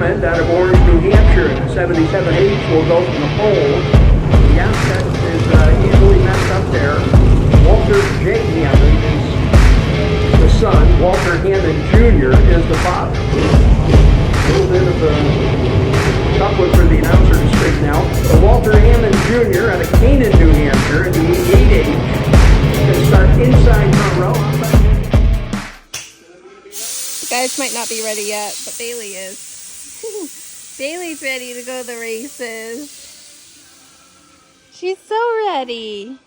Hammond out of Orange, New Hampshire. The 77H will go from the pole. The outset is easily messed up there. Walter J. Hammond is the son. Walter Hammond Jr. is the father. A little bit of a tough one for the announcer to straighten out. But Walter Hammond Jr. out of Canaan, New Hampshire, in the 88H can start inside front row. The guys might not be ready yet, but Bailey is. Bailey's ready to go to the races. She's so ready.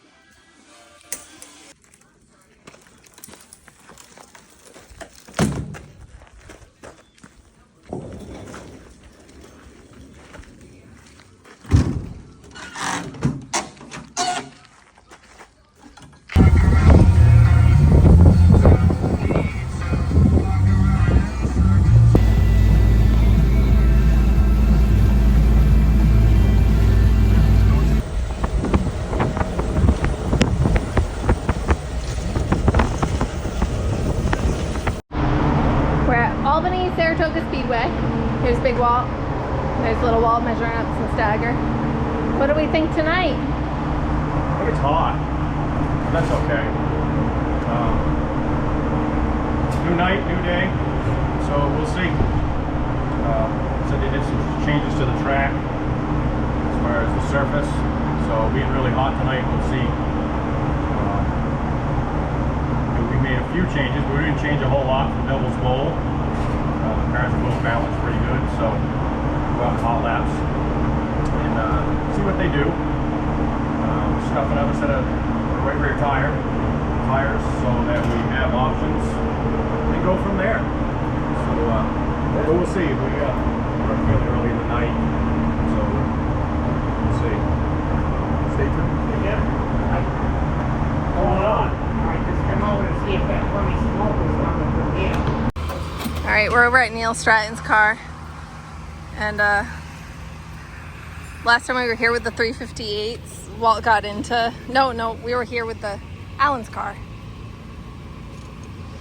Albany-Saratoga Speedway. Here's Big Walt. There's little Walt measuring up some stagger. What do we think tonight? I think it's hot. That's okay. New night, new day. So we'll see. So they did some changes to the track as far as the surface. So being really hot tonight, we'll see. We made a few changes. We didn't change a whole lot from Devil's Bowl. The cars are both balanced pretty good, so go out in hot laps and see what they do. Stuff another set of right rear tires so that we have options and go from there. So but we'll see. We're fairly early in the night, so we'll see. Stay tuned. Yeah. Hold on. All right, just come over and see if that funny smoke is coming from here. All right, we're over at Neil Stratton's car, and last time we were here with the 358s, Walt got into, no, we were here with the Allen's car,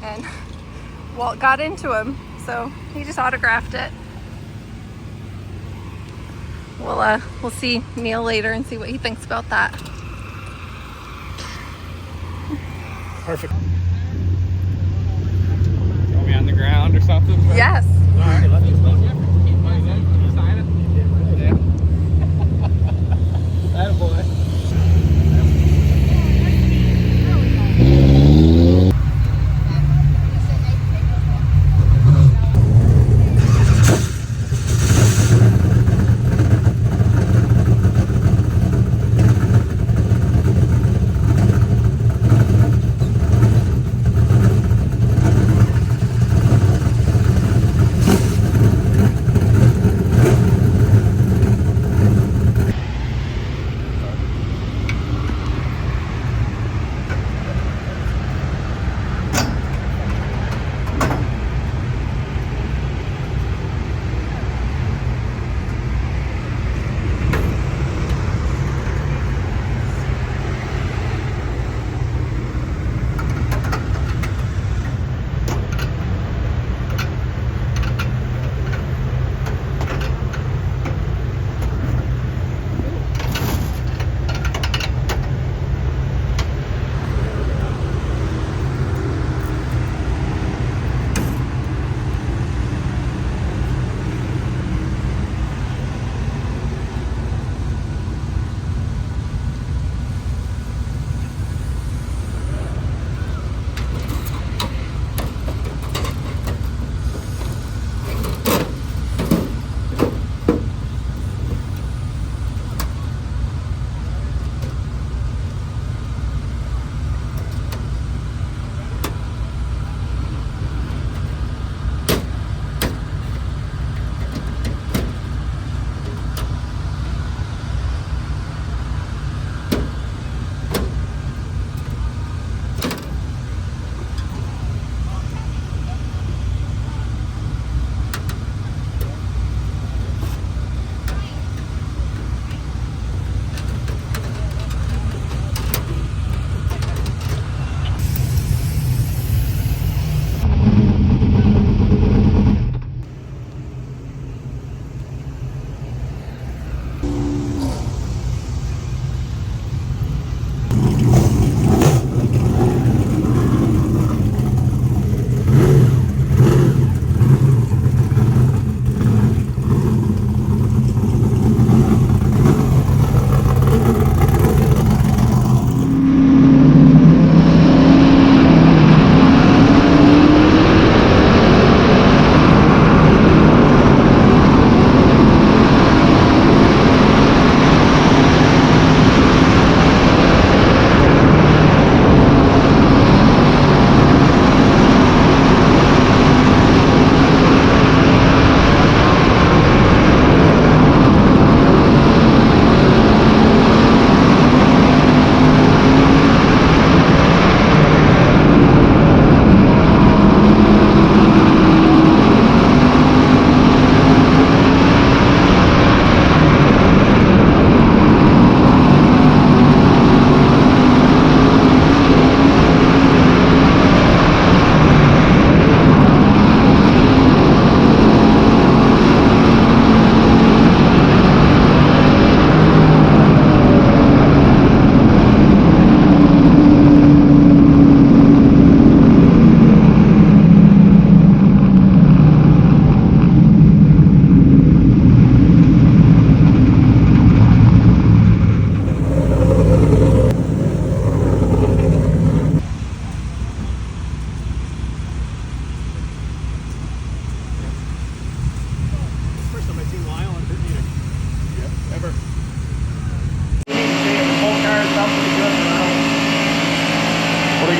and Walt got into him, so he just autographed it. We'll see Neil later and see what he thinks about that. Perfect. On the ground or something? Yes. All right, let's just sign it. Yeah. Attaboy.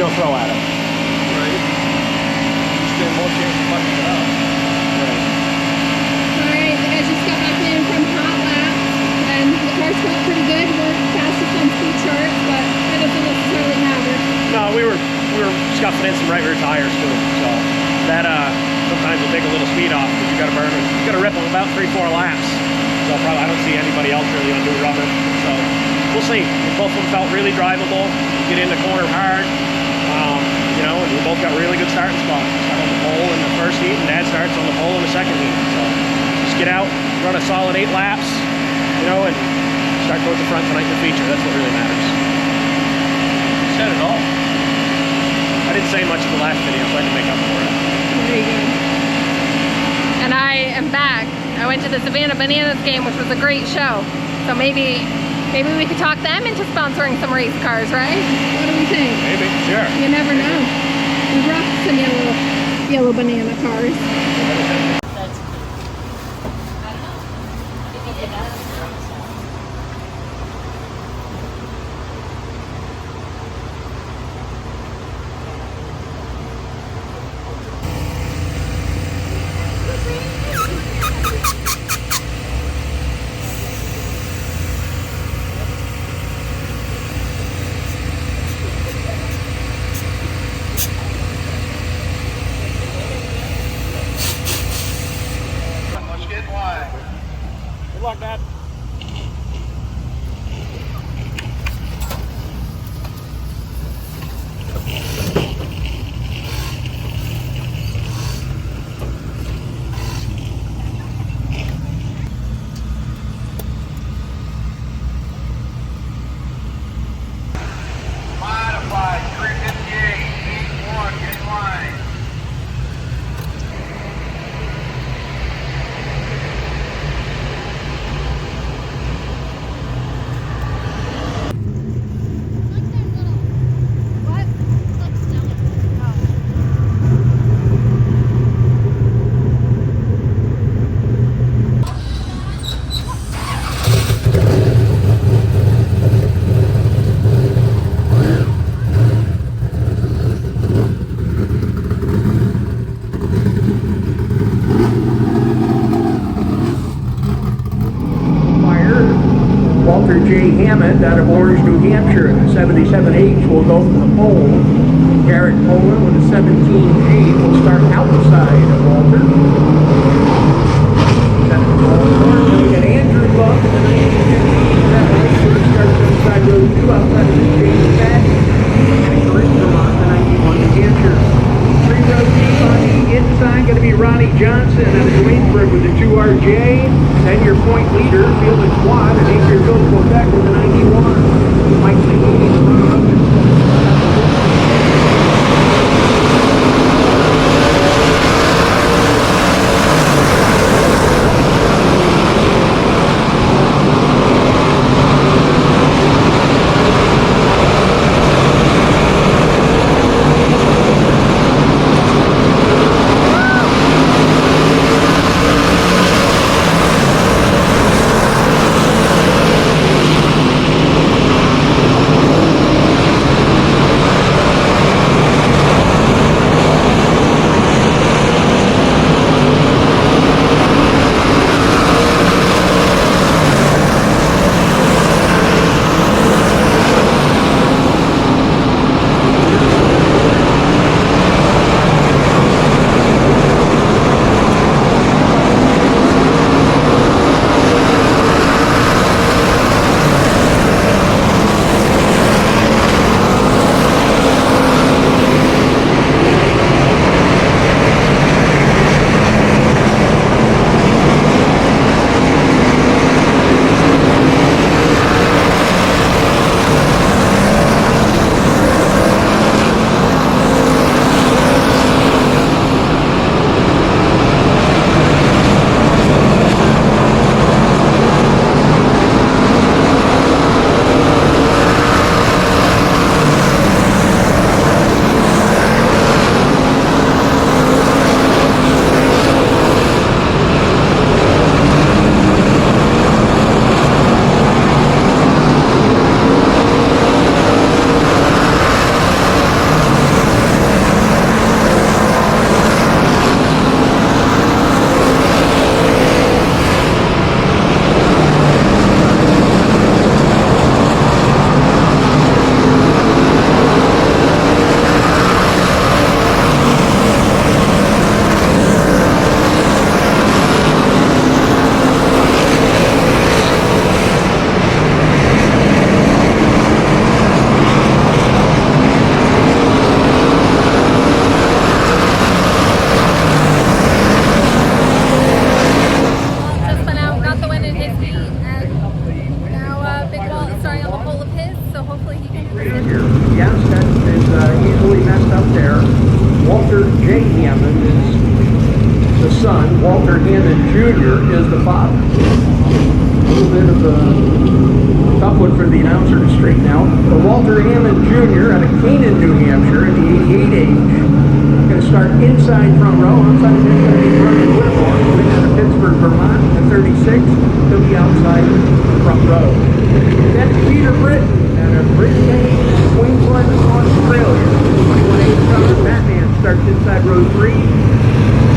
go throw at him. Right. You stand more chance of fucking it up. Right. Alright, the guys just got back in from hot lap, and the cars felt pretty good. We're fastest on speed charts, but that doesn't necessarily matter. No, we were scuffing in some right rear tires too, so that sometimes will take a little speed off because you got to burn it. You got to rip them about 3-4 laps. So probably I don't see anybody else really on new rubber. So we'll see. Both of them felt really drivable. Get in the corner hard, you know, and we both got really good starting spots. Start on the pole in the first heat, and Dad starts on the pole in the second heat. So just get out, run a solid 8 laps, you know, and start towards the front tonight in the feature. That's what really matters. You said it all. I didn't say much in the last video, so I had to make up for it. There you go. And I am back. I went to the Savannah Bananas game, which was a great show. So maybe we could talk them into sponsoring some race cars, right? What do we think? Maybe, sure. You never know. We rock some yellow banana cars. That's good. I don't know. Maybe they got it. Good luck, Dad. Modified 358, 8-1, get in line. Walter J. Hammond out of Orange, New Hampshire in the 77H will go from the pole. Garrett Poland with a 17G will start outside of Walter. We got Andrew Buck in the 1915 starts inside row 2 outside of the James Patch. And Chris Vermont, the 91 New Hampshire. 3 row deep on the inside, going to be Ronnie Johnson out of Waynesburg with the 2RJ. Then your point leader, Felix Watt, and Andrew Bill Quebec with the 91. Mike Lee, Jr. The asset is easily messed up there. Walter J. Hammond is the son. Walter Hammond Jr. is the father. A little bit of a tough one for the announcer to straighten out. But Walter Hammond Jr. out of Canaan, New Hampshire, at the 88 age, going to start inside front row. Outside is going to be Brian Whitmore, coming out of Pittsburgh, Vermont, at 36. He'll be outside front row. Then Peter Britton out of Brisbane, Queensland, Australia. 21-8 runner. Batman starts inside row 3.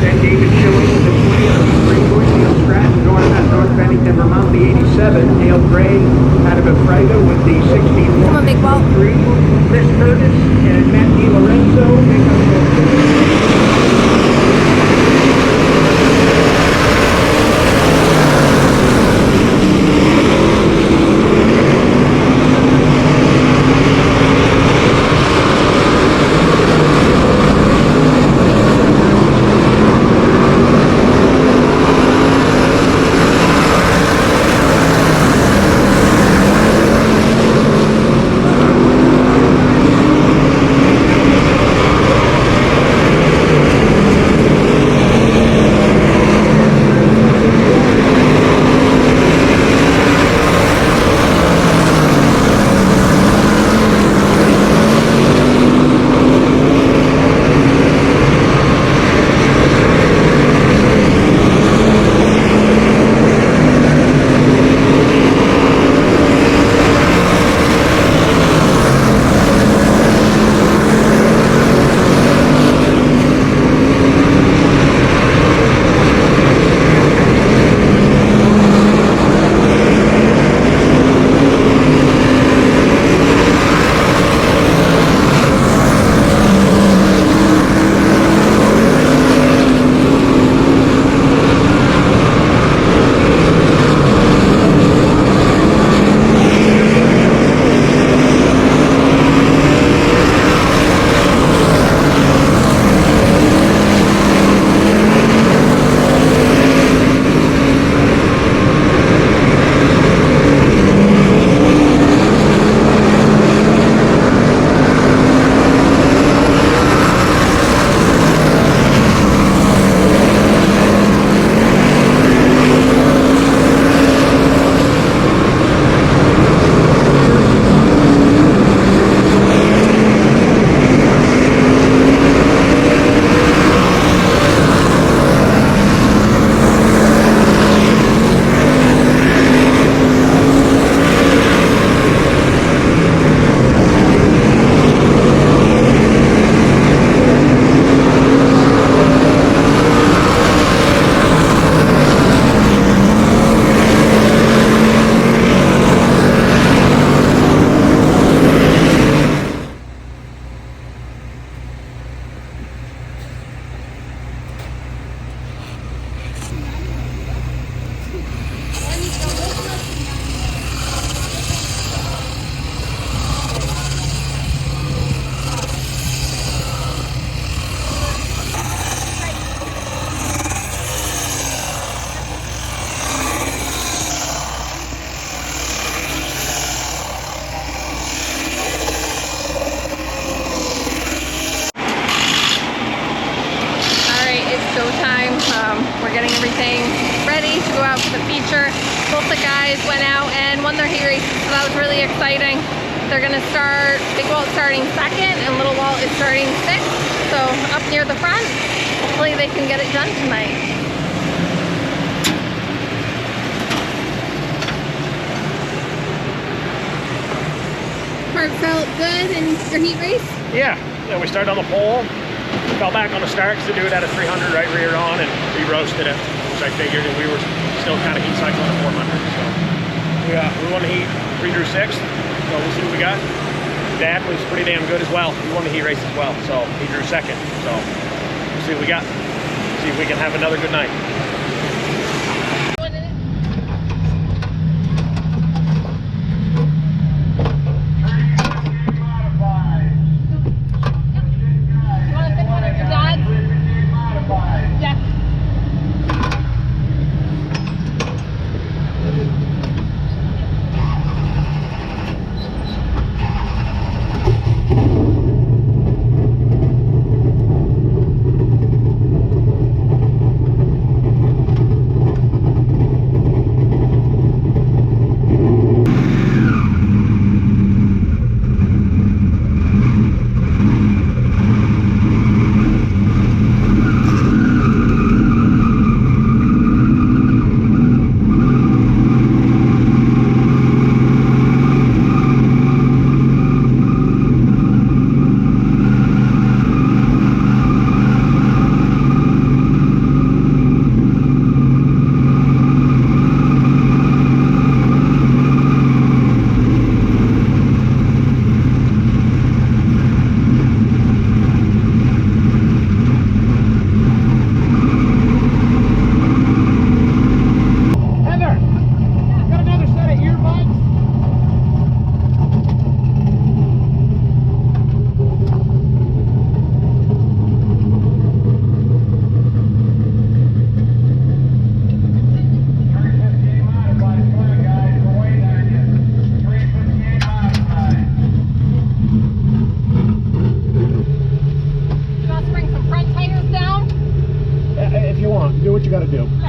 Then David Schilling with the 20 out of Springwood. Neil Stratton going out North Bennington, Vermont, the 87. Dale Gray out of Ephrata with the 61. Come on, Big Walt. Chris Curtis and Matt DiLorenzo make up the exciting. They're gonna start, Big Walt starting second and Little Walt is starting sixth. So up near the front, hopefully they can get it done tonight. Part felt good in your heat race? Yeah, we started on the pole, fell back on the start because the dude had a 300 right rear on and we roasted it, which I figured, and we were still kind of heat cycling at 400. So we won the heat, 3 through 6, so we'll see what we got. Dad was pretty damn good as well. He won the heat race as well, so he drew second. So we'll see what we got. See if we can have another good night. with you.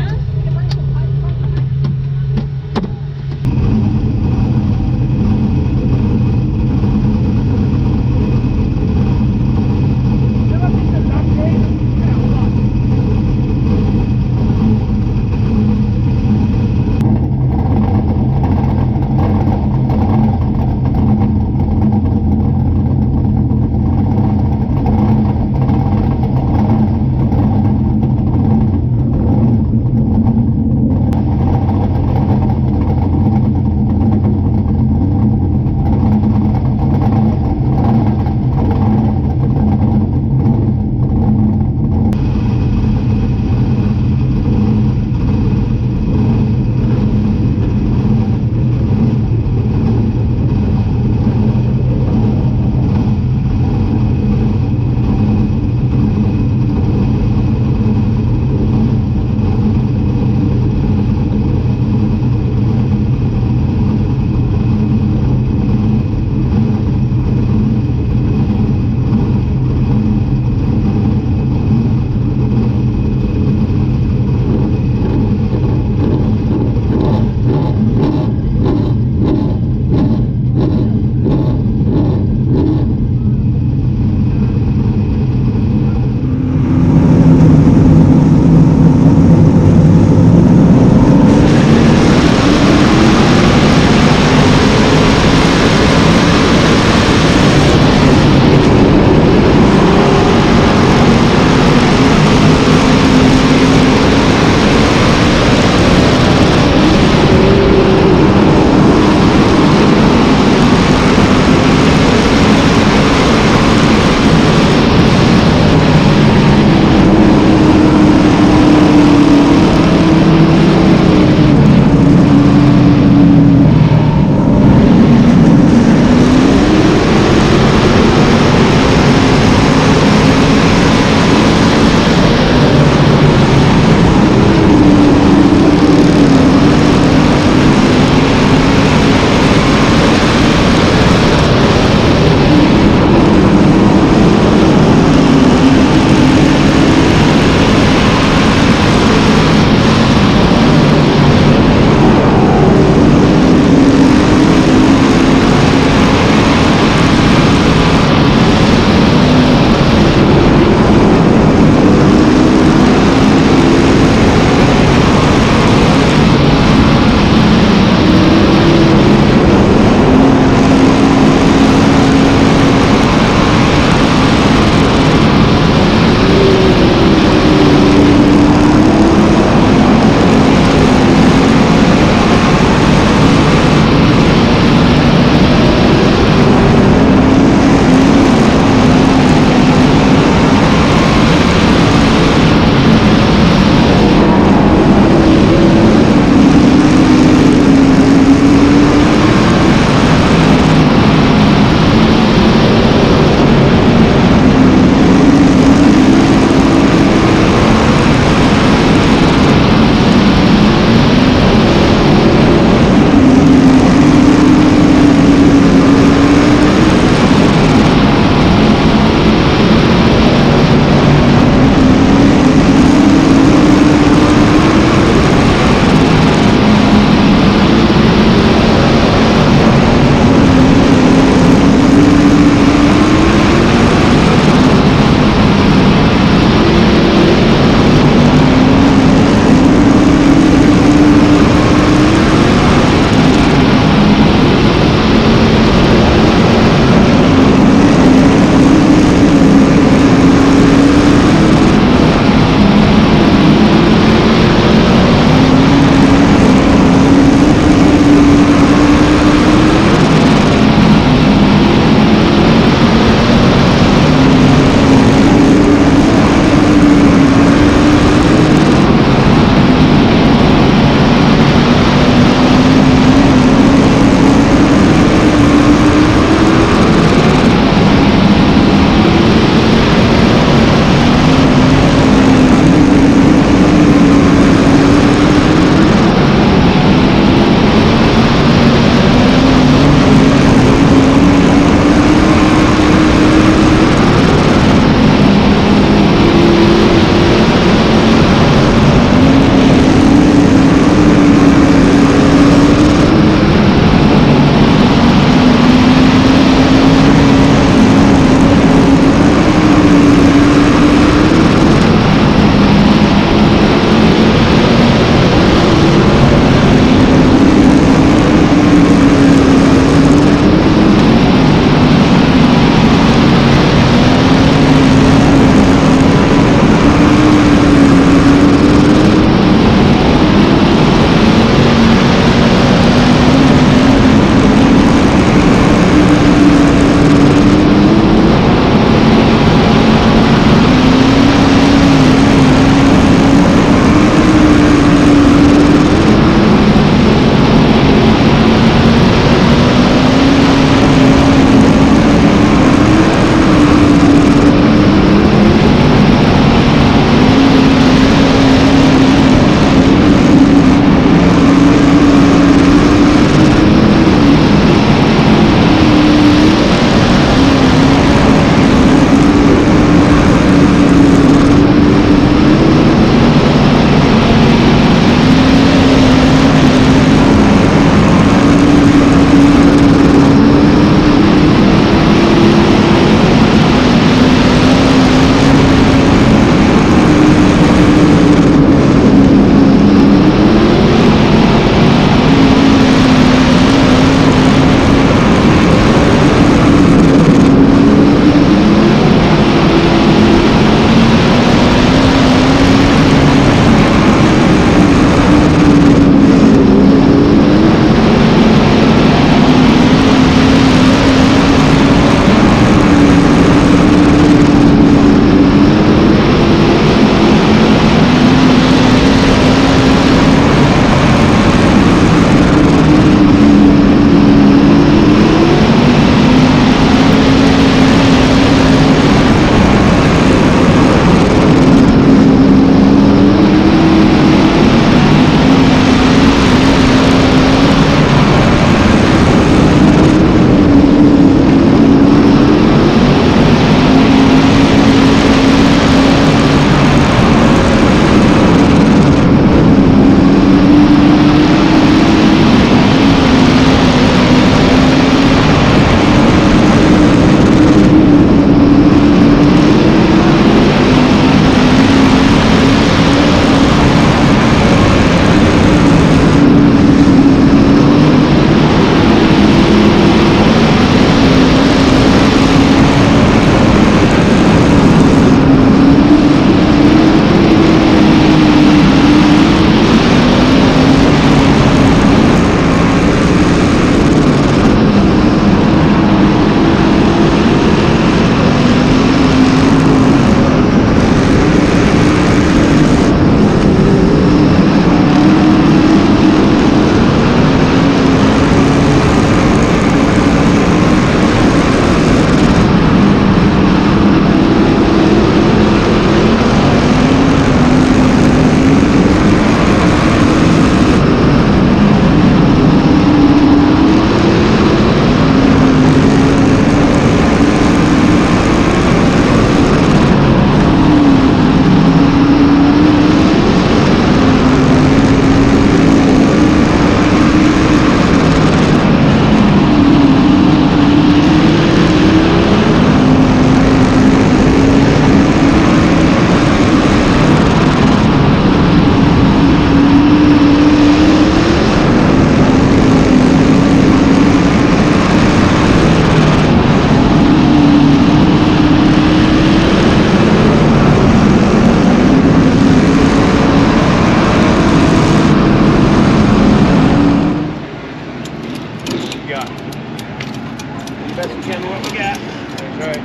Okay.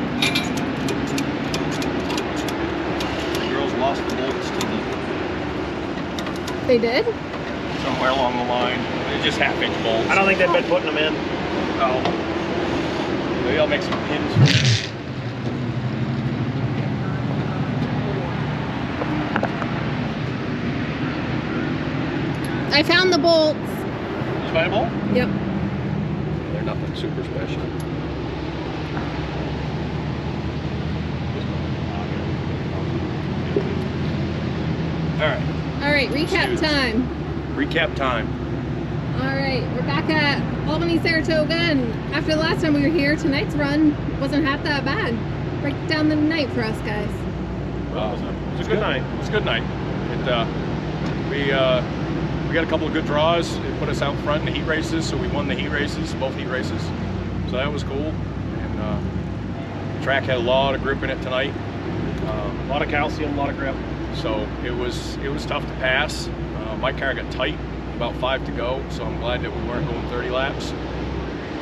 The girls lost the bolts to They did? somewhere along the line. They're just half-inch bolts. I don't think they've been putting them in. Oh. Maybe I'll make some pins for you. I found the bolts. You find a bolt? Yep. They're nothing super special. Alright, All right, recap Shoot. time. recap time. All right, we're back at Albany-Saratoga, and after the last time we were here, tonight's run wasn't half that bad. Break down the night for us, guys. Well, It was a good night. It was a good night. We got a couple of good draws. It put us out front in the heat races, so we won the heat races, both heat races. So that was cool. And the track had a lot of grip in it tonight. A lot of calcium, a lot of grip. So it was tough to pass. My car got tight, about 5 to go, so I'm glad that we weren't going 30 laps.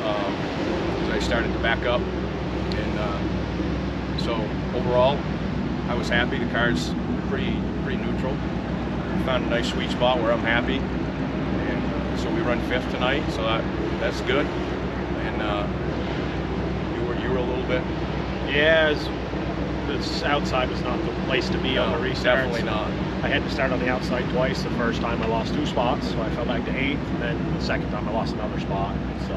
I started to back up, and so overall, I was happy. The car's pretty neutral. We found a nice sweet spot where I'm happy, and so we run 5th tonight, so that's good. And you were a little bit. Yeah, this outside was not the place to be on the restart. Definitely not. I had to start on the outside twice. The first time I lost 2 spots, so I fell back to 8th, and then the second time I lost another spot. So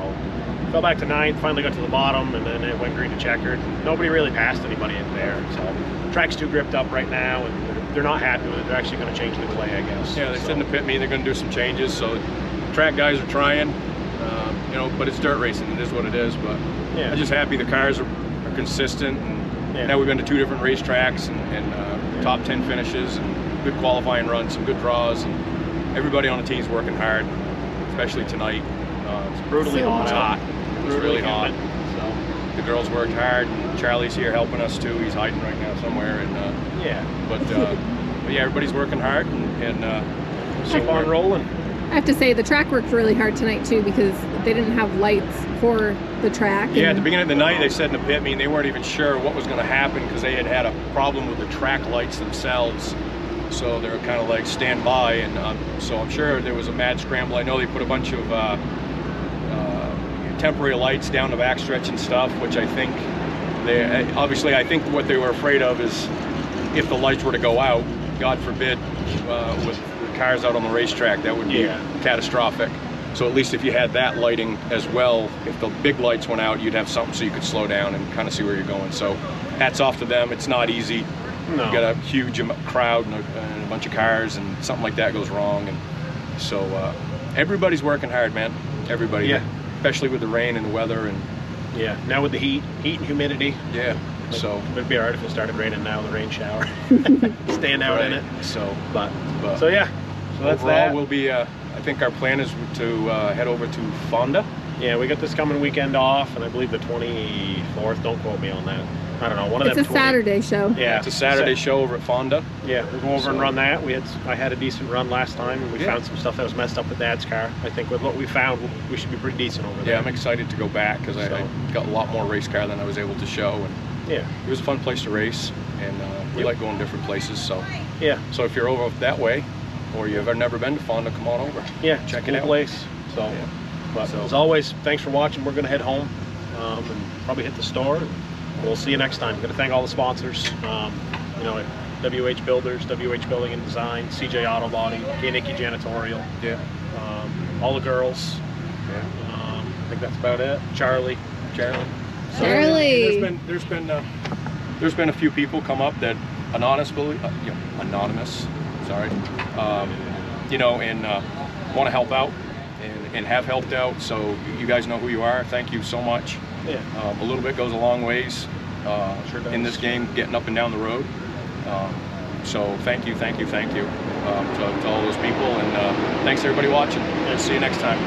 fell back to 9th, finally got to the bottom, and then it went green to checkered. Nobody really passed anybody in there, so track's too gripped up right now, and they're not happy with it. They're actually going to change the clay, I guess. Yeah, they said in the pit meet they're going to do some changes, so track guys are trying, but it's dirt racing. It is what it is, but Yeah. I'm just happy the cars are consistent, and Yeah. now we've been to 2 different racetracks and top 10 finishes and good qualifying runs, some good draws, and everybody on the team's working hard, especially tonight. It's brutally So hot. It's hot. It's Brutally really hot. humid, So The girls worked hard, and Charlie's here helping us too. He's hiding right now somewhere, and yeah, but yeah, everybody's working hard, and keep on rolling. I have to say the track worked really hard tonight too, because they didn't have lights for the track. yeah, at and the beginning of the night, they said in the pit meeting they weren't even sure what was going to happen because they had a problem with the track lights themselves. So they were kind of like stand by, and so I'm sure there was a mad scramble. I know they put a bunch of temporary lights down the backstretch and stuff, which I think I think what they were afraid of is if the lights were to go out, God forbid, with the cars out on the racetrack, that would be catastrophic. So at least if you had that lighting as well, if the big lights went out, you'd have something so you could slow down and kind of see where you're going. So hats off to them. It's not easy. No. You got a huge crowd and a bunch of cars, and something like that goes wrong. And so everybody's working hard, man. Everybody, Yeah. especially with the rain and the weather, and Yeah, now with the heat and humidity, yeah. So it'd be alright if it started raining now, the rain shower. Stand out in it. So, But but so yeah, so that's overall, that. we'll be. I think our plan is to head over to Fonda. Yeah, we got this coming weekend off, and I believe the 24th. Don't quote me on that. I don't know. One of it's them. a Saturday show. Yeah, It's a Saturday show over at Fonda. Yeah, we'll go over and So- run that. I had a decent run last time, and we Yeah. found some stuff that was messed up with Dad's car. I think with what we found, we should be pretty decent over there. Yeah, I'm excited to go back because I So- got a lot more race car than I was able to show, and Yeah, it was a fun place to race, and we Yep. like going different places. So yeah, if you're over that way, or you've never been to Fonda, come on over. yeah. Check cool it out. place. So, Yeah. but So- as always, thanks for watching. We're gonna head home and probably hit the store. We'll see you next time. Gonna thank all the sponsors. WH Builders, WH Building and Design, CJ Auto Body, K-Nicky Janitorial, Yeah. all the girls. Yeah. I think that's about it. Charlie. Charlie. There's been a few people come up that anonymous, sorry, and want to help out and have helped out. So you guys know who you are. Thank you so much. Yeah. A little bit goes a long ways Sure does. in this game, getting up and down the road. So thank you to all those people, and thanks everybody watching. See you next time.